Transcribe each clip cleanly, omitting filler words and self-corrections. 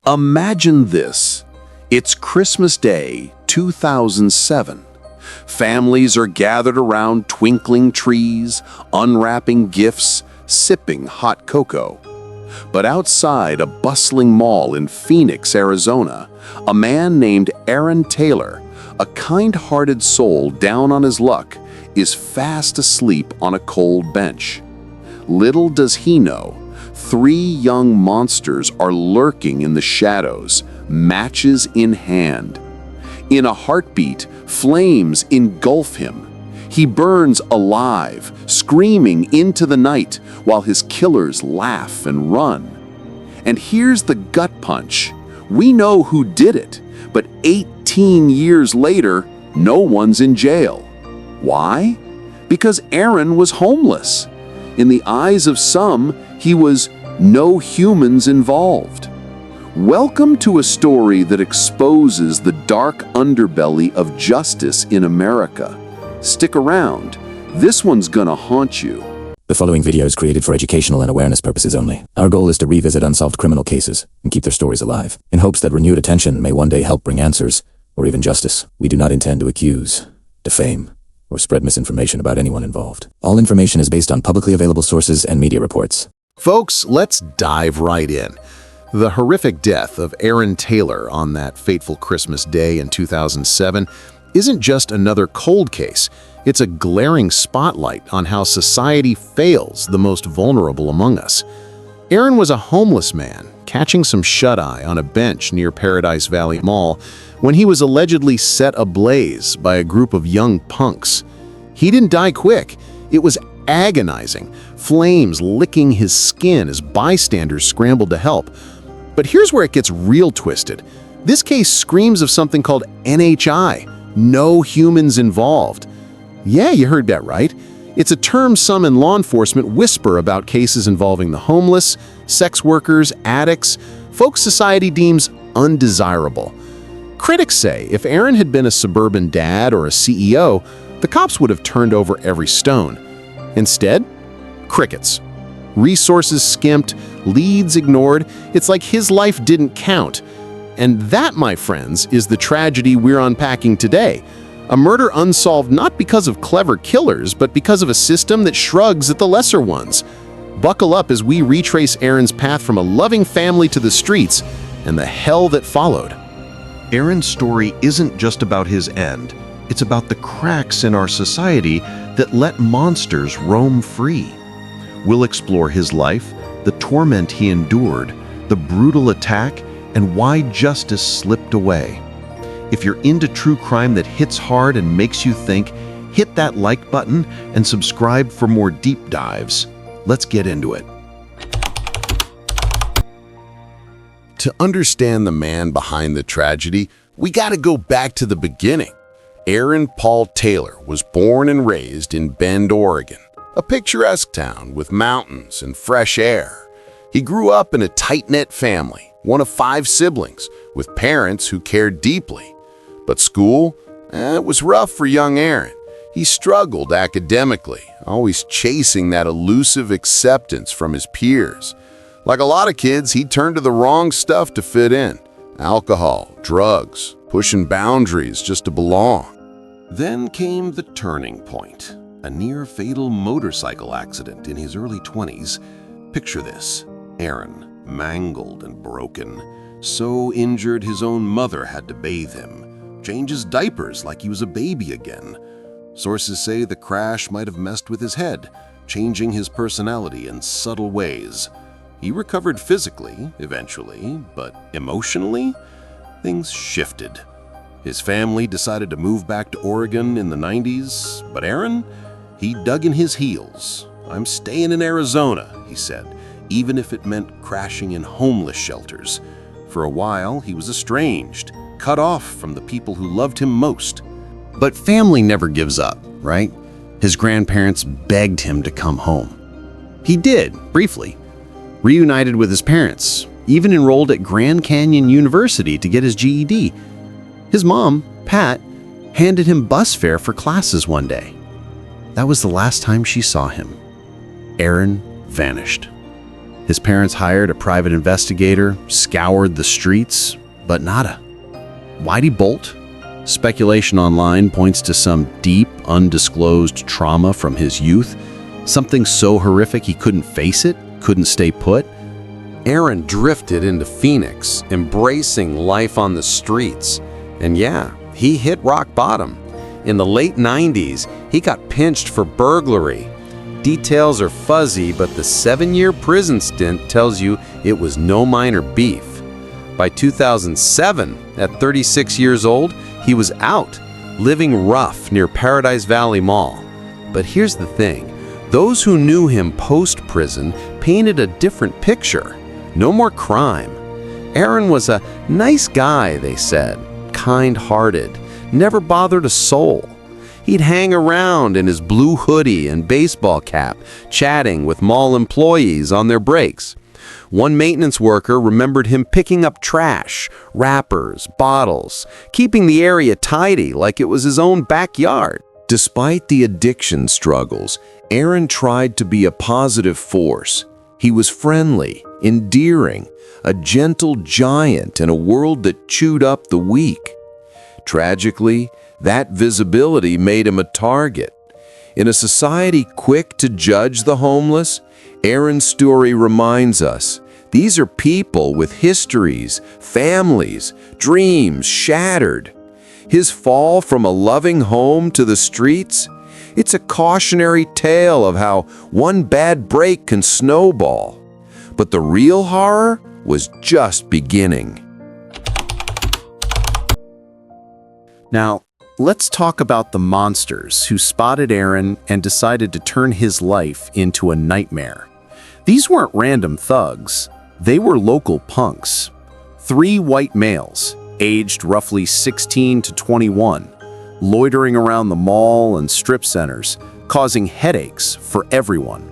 Imagine this. It's Christmas Day, 2007. Families are gathered around twinkling trees, unwrapping gifts, sipping hot cocoa. But outside a bustling mall in Phoenix, Arizona, a man named Aaron Taylor, a kind-hearted soul down on his luck, is fast asleep on a cold bench. Little does he know, 3 young monsters are lurking in the shadows, matches in hand. In a heartbeat, flames engulf him. He burns alive, screaming into the night while his killers laugh and run. And here's the gut punch. We know who did it, but 18 years later, no one's in jail. Why? Because Aaron was homeless. In the eyes of some, he was no humans involved. Welcome to a story that exposes the dark underbelly of justice in America. Stick around. This one's gonna haunt you. The following video is created for educational and awareness purposes only. Our goal is to revisit unsolved criminal cases and keep their stories alive, in hopes that renewed attention may one day help bring answers, or even justice. We do not intend to accuse, defame, or spread misinformation about anyone involved. All information is based on publicly available sources and media reports. Folks, let's dive right in. The horrific death of Aaron Taylor on that fateful Christmas day in 2007 isn't just another cold case. It's a glaring spotlight on how society fails the most vulnerable among us. Aaron was a homeless man catching some shut-eye on a bench near Paradise Valley Mall when he was allegedly set ablaze by a group of young punks. He didn't die quick. It was agonizing, flames licking his skin as bystanders scrambled to help. But here's where it gets real twisted. This case screams of something called NHI, no humans involved. Yeah, you heard that right. It's a term some in law enforcement whisper about cases involving the homeless, sex workers, addicts, folks society deems undesirable. Critics say if Aaron had been a suburban dad or a CEO, the cops would have turned over every stone. Instead, crickets. Resources skimped, leads ignored. It's like his life didn't count. And that, my friends, is the tragedy we're unpacking today. A murder unsolved not because of clever killers, but because of a system that shrugs at the lesser ones. Buckle up as we retrace Aaron's path from a loving family to the streets and the hell that followed. Aaron's story isn't just about his end. It's about the cracks in our society that let monsters roam free. We'll explore his life, the torment he endured, the brutal attack, and why justice slipped away. If you're into true crime that hits hard and makes you think, hit that like button and subscribe for more deep dives. Let's get into it. To understand the man behind the tragedy, we gotta go back to the beginning. Aaron Paul Taylor was born and raised in Bend, Oregon, a picturesque town with mountains and fresh air. He grew up in a tight-knit family, one of 5 siblings, with parents who cared deeply. But school, it was rough for young Aaron. He struggled academically, always chasing that elusive acceptance from his peers. Like a lot of kids, he turned to the wrong stuff to fit in. Alcohol, drugs, pushing boundaries just to belong. Then came the turning point, a near-fatal motorcycle accident in his early 20s. Picture this, Aaron, mangled and broken, so injured his own mother had to bathe him, change his diapers like he was a baby again. Sources say the crash might have messed with his head, changing his personality in subtle ways. He recovered physically, eventually, but emotionally, things shifted. His family decided to move back to Oregon in the 90s, but Aaron, he dug in his heels. "I'm staying in Arizona," he said, even if it meant crashing in homeless shelters. For a while, he was estranged, cut off from the people who loved him most. But family never gives up, right? His grandparents begged him to come home. He did, briefly. Reunited with his parents, even enrolled at Grand Canyon University to get his GED. His mom, Pat, handed him bus fare for classes one day. That was the last time she saw him. Aaron vanished. His parents hired a private investigator, scoured the streets, but nada. Why'd he bolt? Speculation online points to some deep, undisclosed trauma from his youth, something so horrific he couldn't face it, couldn't stay put. Aaron drifted into Phoenix, embracing life on the streets. And yeah, he hit rock bottom. In the late 90s, he got pinched for burglary. Details are fuzzy, but the 7-year prison stint tells you it was no minor beef. By 2007, at 36 years old, he was out, living rough near Paradise Valley Mall. But here's the thing. Those who knew him post-prison painted a different picture. No more crime. Aaron was a nice guy, they said, kind-hearted, never bothered a soul. He'd hang around in his blue hoodie and baseball cap, chatting with mall employees on their breaks. One maintenance worker remembered him picking up trash, wrappers, bottles, keeping the area tidy like it was his own backyard. Despite the addiction struggles, Aaron tried to be a positive force. He was friendly, endearing, a gentle giant in a world that chewed up the weak. Tragically, that visibility made him a target. In a society quick to judge the homeless, Aaron's story reminds us these are people with histories, families, dreams shattered. His fall from a loving home to the streets, it's a cautionary tale of how one bad break can snowball. But the real horror was just beginning. Now, let's talk about the monsters who spotted Aaron and decided to turn his life into a nightmare. These weren't random thugs. They were local punks. 3 white males, aged roughly 16 to 21, loitering around the mall and strip centers, causing headaches for everyone.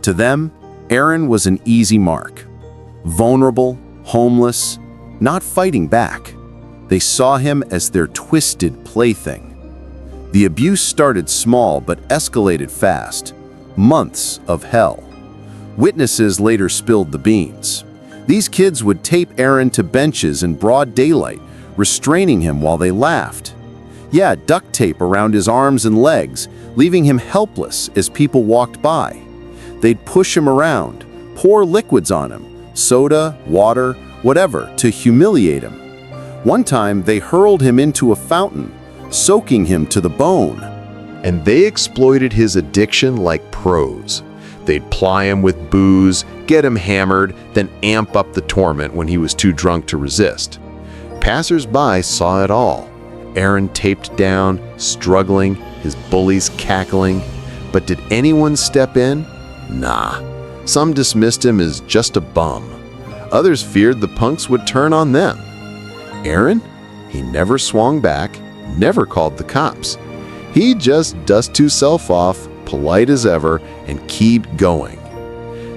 To them, Aaron was an easy mark. Vulnerable, homeless, not fighting back. They saw him as their twisted plaything. The abuse started small but escalated fast. Months of hell. Witnesses later spilled the beans. These kids would tape Aaron to benches in broad daylight, restraining him while they laughed. Yeah, duct tape around his arms and legs, leaving him helpless as people walked by. They'd push him around, pour liquids on him, soda, water, whatever, to humiliate him. One time, they hurled him into a fountain, soaking him to the bone. And they exploited his addiction like pros. They'd ply him with booze, get him hammered, then amp up the torment when he was too drunk to resist. Passers-by saw it all. Aaron taped down, struggling, his bullies cackling. But did anyone step in? Nah. Some dismissed him as just a bum. Others feared the punks would turn on them. Aaron? He never swung back, never called the cops. He just dusted himself off, polite as ever, and kept going.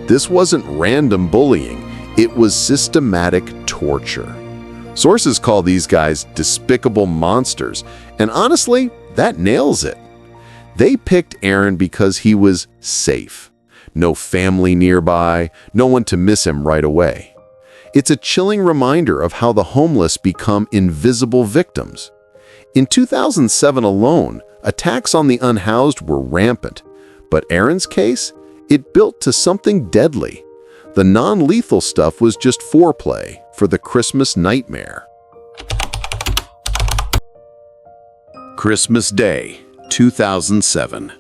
This wasn't random bullying, it was systematic torture. Sources call these guys despicable monsters, and honestly, that nails it. They picked Aaron because he was safe. No family nearby, no one to miss him right away. It's a chilling reminder of how the homeless become invisible victims. In 2007 alone, attacks on the unhoused were rampant, but Aaron's case, it built to something deadly. The non-lethal stuff was just foreplay for the Christmas nightmare. Christmas Day, 2007.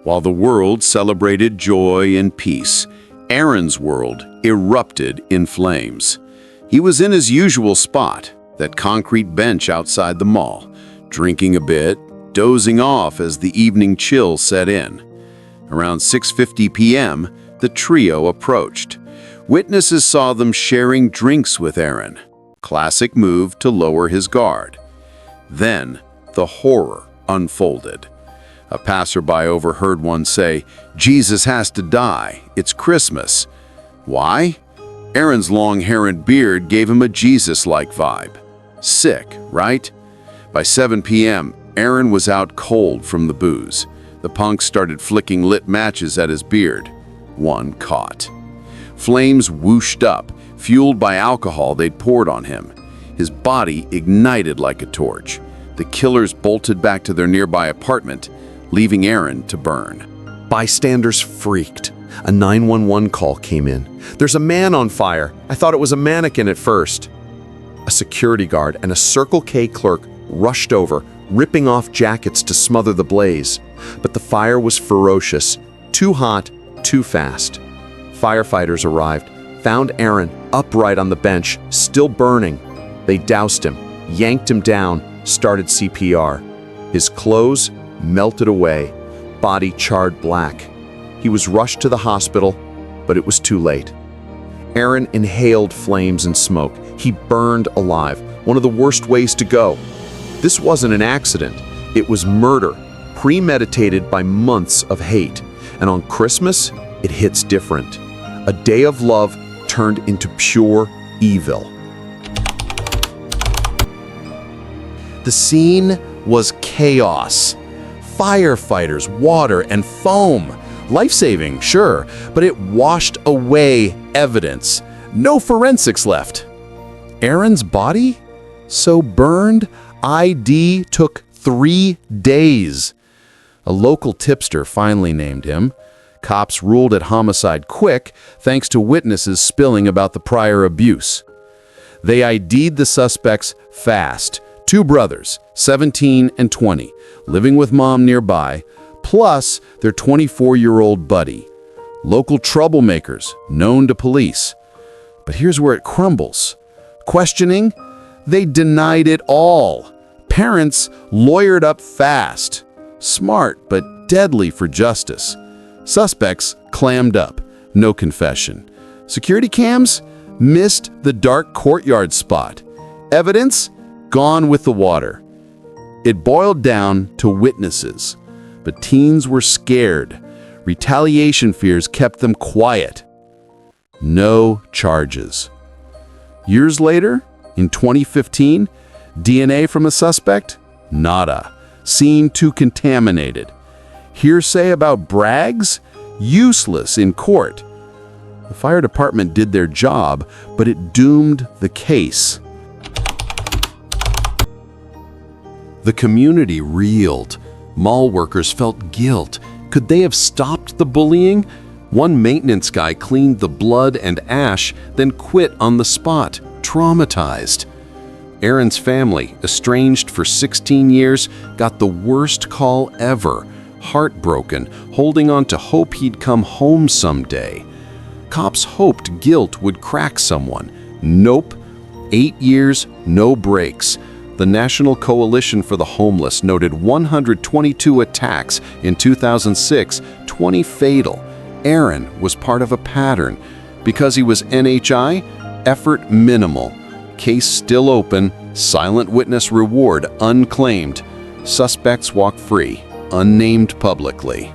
While the world celebrated joy and peace, Aaron's world erupted in flames. He was in his usual spot, that concrete bench outside the mall, drinking a bit, dozing off as the evening chill set in. Around 6:50 p.m., the trio approached. Witnesses saw them sharing drinks with Aaron. Classic move to lower his guard. Then, the horror unfolded. A passerby overheard one say, "Jesus has to die. It's Christmas." Why? Aaron's long hair and beard gave him a Jesus-like vibe. Sick, right? By 7 p.m., Aaron was out cold from the booze. The punks started flicking lit matches at his beard. One caught. Flames whooshed up, fueled by alcohol they'd poured on him. His body ignited like a torch. The killers bolted back to their nearby apartment, leaving Aaron to burn. Bystanders freaked. A 911 call came in. "There's a man on fire. I thought it was a mannequin at first." A security guard and a Circle K clerk rushed over, ripping off jackets to smother the blaze. But the fire was ferocious, too hot, too fast. Firefighters arrived, found Aaron upright on the bench, still burning. They doused him, yanked him down, started CPR. His clothes melted away, body charred black. He was rushed to the hospital, but it was too late. Aaron inhaled flames and smoke. He burned alive, one of the worst ways to go. This wasn't an accident. It was murder, premeditated by months of hate. And on Christmas, it hits different. A day of love turned into pure evil. The scene was chaos. Firefighters, water, and foam. Life-saving, sure, but it washed away evidence. No forensics left. Aaron's body? So burned, ID took 3 days. A local tipster finally named him. Cops ruled it homicide quick, thanks to witnesses spilling about the prior abuse. They ID'd the suspects fast. 2 brothers, 17 and 20, living with mom nearby, plus their 24-year-old buddy. Local troublemakers, known to police. But here's where it crumbles. Questioning? They denied it all. Parents lawyered up fast. Smart, but deadly for justice. Suspects clammed up. No confession. Security cams missed the dark courtyard spot. Evidence gone with the water. It boiled down to witnesses. But teens were scared. Retaliation fears kept them quiet. No charges. Years later, in 2015, DNA from a suspect? Nada. Scene too contaminated. Hearsay about Braggs? Useless in court. The fire department did their job, but it doomed the case. The community reeled. Mall workers felt guilt. Could they have stopped the bullying? One maintenance guy cleaned the blood and ash, then quit on the spot, traumatized. Aaron's family, estranged for 16 years, got the worst call ever, heartbroken, holding on to hope he'd come home someday. Cops hoped guilt would crack someone. Nope. 8 years, no breaks. The National Coalition for the Homeless noted 122 attacks in 2006, 20 fatal. Aaron was part of a pattern. Because he was NHI, effort minimal. Case still open, silent witness reward unclaimed. Suspects walk free, unnamed publicly.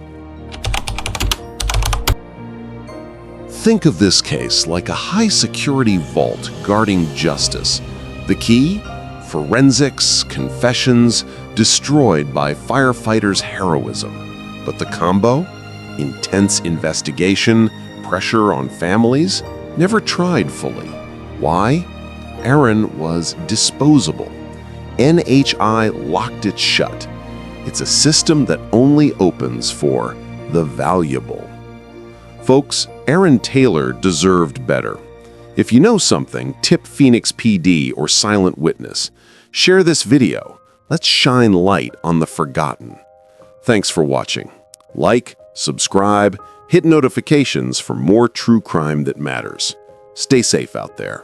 Think of this case like a high-security vault guarding justice. The key? Forensics, confessions, destroyed by firefighters' heroism. But the combo? Intense investigation, pressure on families, never tried fully. Why? Aaron was disposable. NHI locked it shut. It's a system that only opens for the valuable. Folks, Aaron Taylor deserved better. If you know something, tip Phoenix PD or Silent Witness. Share this video. Let's shine light on the forgotten. Thanks for watching. Like, subscribe, hit notifications for more true crime that matters. Stay safe out there.